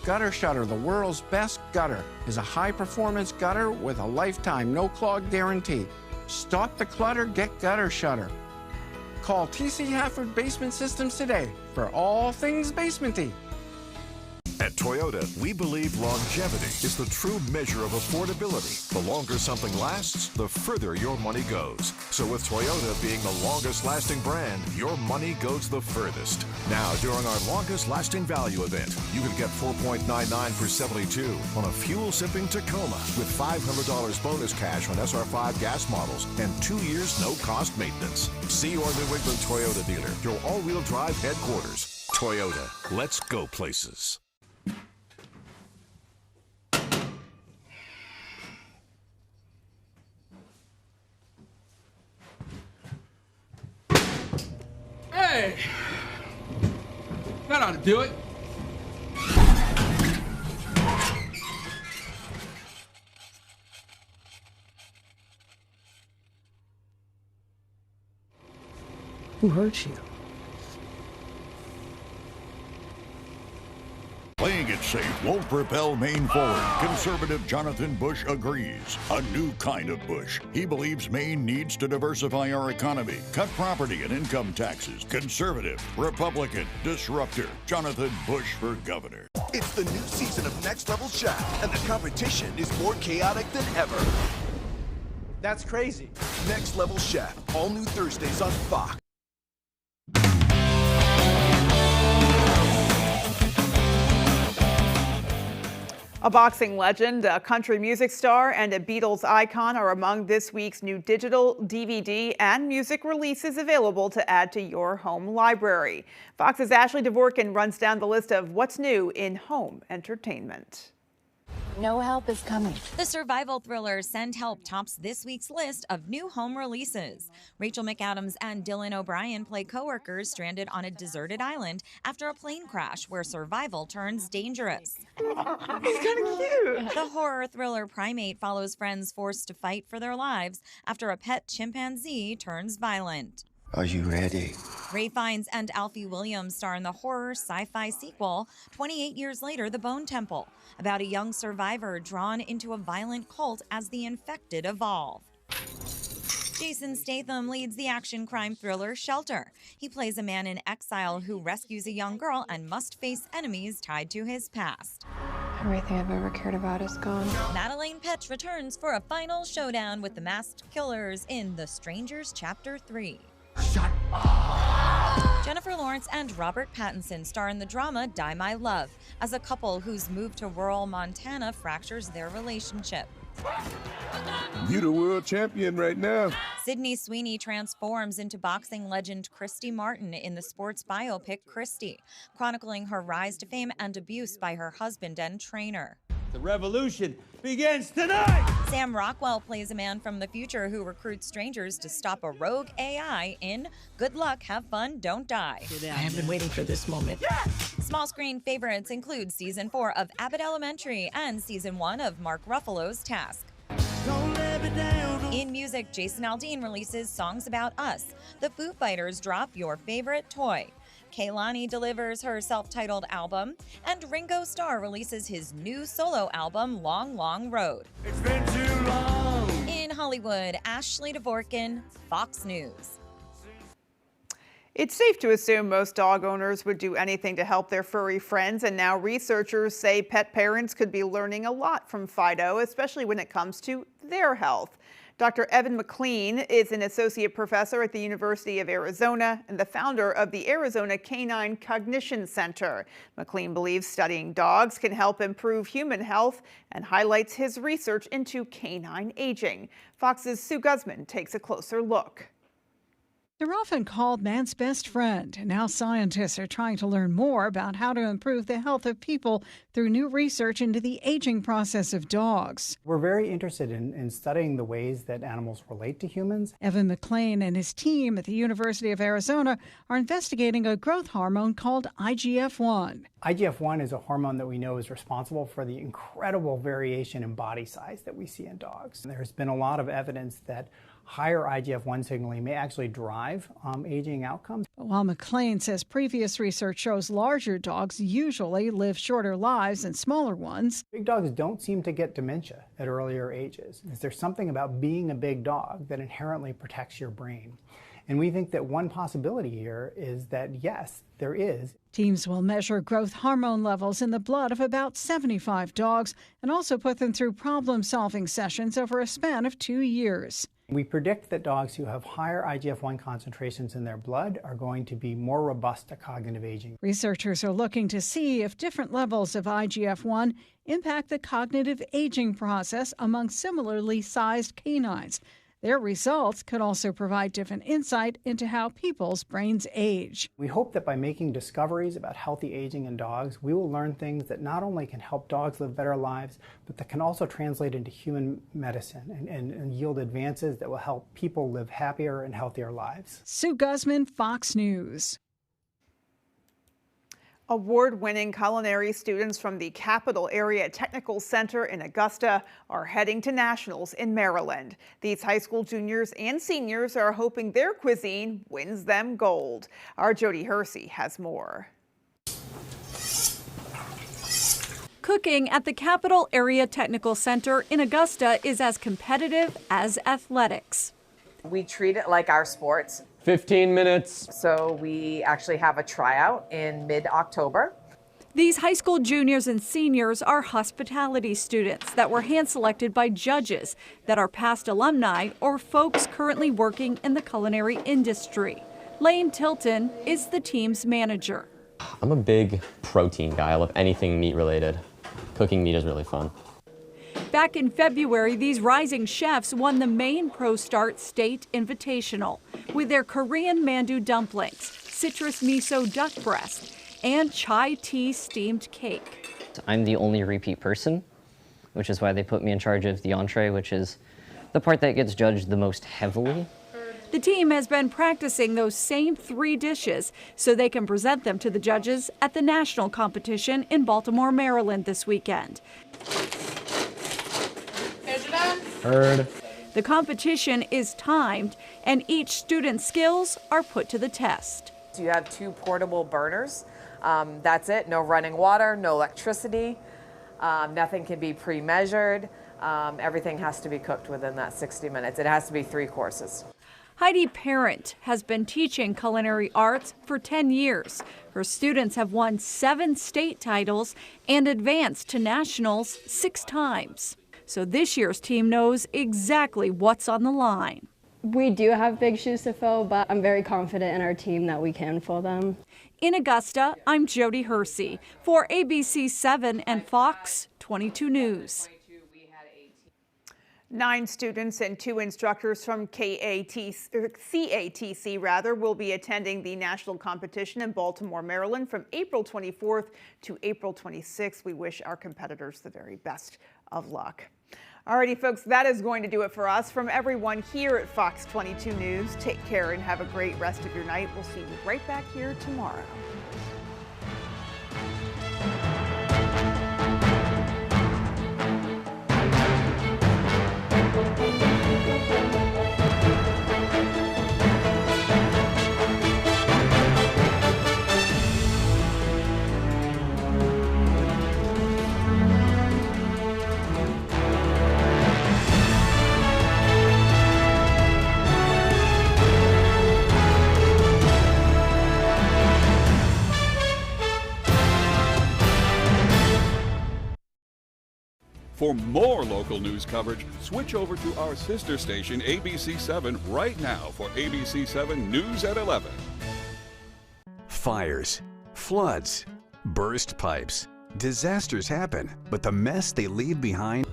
Gutter Shutter, the world's best gutter, is a high-performance gutter with a lifetime no-clog guarantee. Stop the clutter, get Gutter Shutter. Call TC Hafford Basement Systems today for all things basementy. At Toyota, we believe longevity is the true measure of affordability. The longer something lasts, the further your money goes. So with Toyota being the longest lasting brand, your money goes the furthest. Now, during our longest lasting value event, you can get 4.99 for 72 on a fuel-sipping Tacoma with $500 bonus cash on SR5 gas models and 2 years no-cost maintenance. See your New England Toyota dealer, your all-wheel drive headquarters. Toyota, let's go places. Hey! That ought to do it. Who hurt you? Playing it safe won't propel Maine forward. Conservative Jonathan Bush agrees. A new kind of Bush. He believes Maine needs to diversify our economy, cut property and income taxes. Conservative, Republican, disruptor. Jonathan Bush for governor. It's the new season of Next Level Shaft, and the competition is more chaotic than ever. That's crazy. Next Level Shaft, all new Thursdays on Fox. A boxing legend, a country music star, and a Beatles icon are among this week's new digital, DVD, and music releases available to add to your home library. Fox's Ashley Dvorkin runs down the list of what's new in home entertainment. No help is coming. The survival thriller Send Help tops this week's list of new home releases. Rachel McAdams and Dylan O'Brien play coworkers stranded on a deserted island after a plane crash where survival turns dangerous. He's kind of cute. The horror thriller Primate follows friends forced to fight for their lives after a pet chimpanzee turns violent. Are you ready? Ray Fiennes and Alfie Williams star in the horror sci-fi sequel, 28 Years Later, The Bone Temple, about a young survivor drawn into a violent cult as the infected evolve. Jason Statham leads the action crime thriller Shelter. He plays a man in exile who rescues a young girl and must face enemies tied to his past. Everything I've ever cared about is gone. Madeleine Petsch returns for a final showdown with the masked killers in The Strangers Chapter 3. Shut up! Jennifer Lawrence and Robert Pattinson star in the drama Die My Love as a couple whose move to rural Montana fractures their relationship. You the world champion right now. Sydney Sweeney transforms into boxing legend Christy Martin in the sports biopic Christy, chronicling her rise to fame and abuse by her husband and trainer. The revolution begins tonight! Sam Rockwell plays a man from the future who recruits strangers to stop a rogue AI in Good Luck, Have Fun, Don't Die. I have been waiting for this moment. Yes! Small screen favorites include Season 4 of Abbott Elementary and Season 1 of Mark Ruffalo's Task. In music, Jason Aldean releases Songs About Us. The Foo Fighters drop Your Favorite Toy. Kehlani delivers her self-titled album, and Ringo Starr releases his new solo album, Long, Long Road. It's been too long. In Hollywood, Ashley Dvorkin, Fox News. It's safe to assume most dog owners would do anything to help their furry friends, and now researchers say pet parents could be learning a lot from Fido, especially when it comes to their health. Dr. Evan McLean is an associate professor at the University of Arizona and the founder of the Arizona Canine Cognition Center. McLean believes studying dogs can help improve human health and highlights his research into canine aging. Fox's Sue Guzman takes a closer look. They're often called man's best friend. Now scientists are trying to learn more about how to improve the health of people through new research into the aging process of dogs. We're very interested in studying the ways that animals relate to humans. Evan McLean and his team at the University of Arizona are investigating a growth hormone called IGF-1. IGF-1 is a hormone that we know is responsible for the incredible variation in body size that we see in dogs. There's been a lot of evidence that higher IGF-1 signaling may actually drive aging outcomes. While McLean says previous research shows larger dogs usually live shorter lives than smaller ones, big dogs don't seem to get dementia at earlier ages. There's something about being a big dog that inherently protects your brain. And we think that one possibility here is that, yes, there is. Teams will measure growth hormone levels in the blood of about 75 dogs and also put them through problem-solving sessions over a span of 2 years. We predict that dogs who have higher IGF-1 concentrations in their blood are going to be more robust to cognitive aging. Researchers are looking to see if different levels of IGF-1 impact the cognitive aging process among similarly sized canines. Their results could also provide different insight into how people's brains age. We hope that by making discoveries about healthy aging in dogs, we will learn things that not only can help dogs live better lives, but that can also translate into human medicine and yield advances that will help people live happier and healthier lives. Sue Guzman, Fox News. Award-winning culinary students from the Capital Area Technical Center in Augusta are heading to nationals in Maryland. These high school juniors and seniors are hoping their cuisine wins them gold. Our Jody Hersey has more. Cooking at the Capital Area Technical Center in Augusta is as competitive as athletics. We treat it like our sports. 15 minutes. So we actually have a tryout in mid-October. These high school juniors and seniors are hospitality students that were hand-selected by judges that are past alumni or folks currently working in the culinary industry. Lane Tilton is the team's manager. I'm a big protein guy. I love anything meat related. Cooking meat is really fun. Back in February, these rising chefs won the Maine Pro Start State Invitational with their Korean mandu dumplings, citrus miso duck breast, and chai tea steamed cake. I'm the only repeat person, which is why they put me in charge of the entree, which is the part that gets judged the most heavily. The team has been practicing those same 3 dishes so they can present them to the judges at the national competition in Baltimore, Maryland this weekend. Heard. The competition is timed, and each student's skills are put to the test. So you have 2 portable burners. That's it. No running water, no electricity. Nothing can be pre-measured. Everything has to be cooked within that 60 minutes. It has to be 3 courses. Heidi Parent has been teaching culinary arts for 10 years. Her students have won 7 state titles and advanced to nationals 6 times. So this year's team knows exactly what's on the line. We do have big shoes to fill, but I'm very confident in our team that we can fill them. In Augusta, I'm Jody Hersey for ABC 7 and Fox 22 News. 9 students and 2 instructors from CATC will be attending the national competition in Baltimore, Maryland from April 24th to April 26th. We wish our competitors the very best of luck. Alrighty, folks, that is going to do it for us. From everyone here at Fox 22 News, take care and have a great rest of your night. We'll see you right back here tomorrow. For more local news coverage, switch over to our sister station, ABC7, right now for ABC7 News at 11. Fires, floods, burst pipes. Disasters happen, but the mess they leave behind.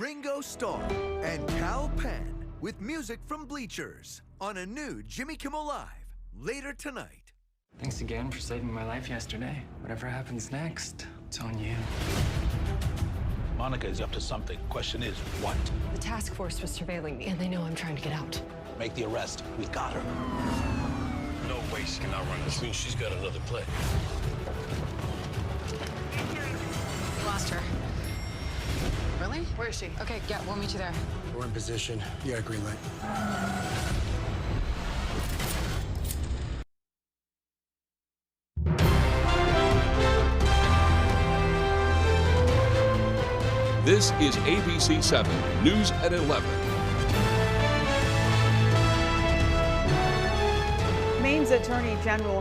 Ringo Starr and Cal Penn with music from Bleachers on a new Jimmy Kimmel Live later tonight. Thanks again for saving my life yesterday. Whatever happens next, it's on you. Monica is up to something. Question is, what? The task force was surveilling me, and they know I'm trying to get out. Make the arrest. We got her. No way she can outrun this. Means she's got another play. We lost her. Really? Where is she? Okay, yeah, we'll meet you there. We're in position. Yeah, green light. This is ABC7 News at 11. Maine's Attorney General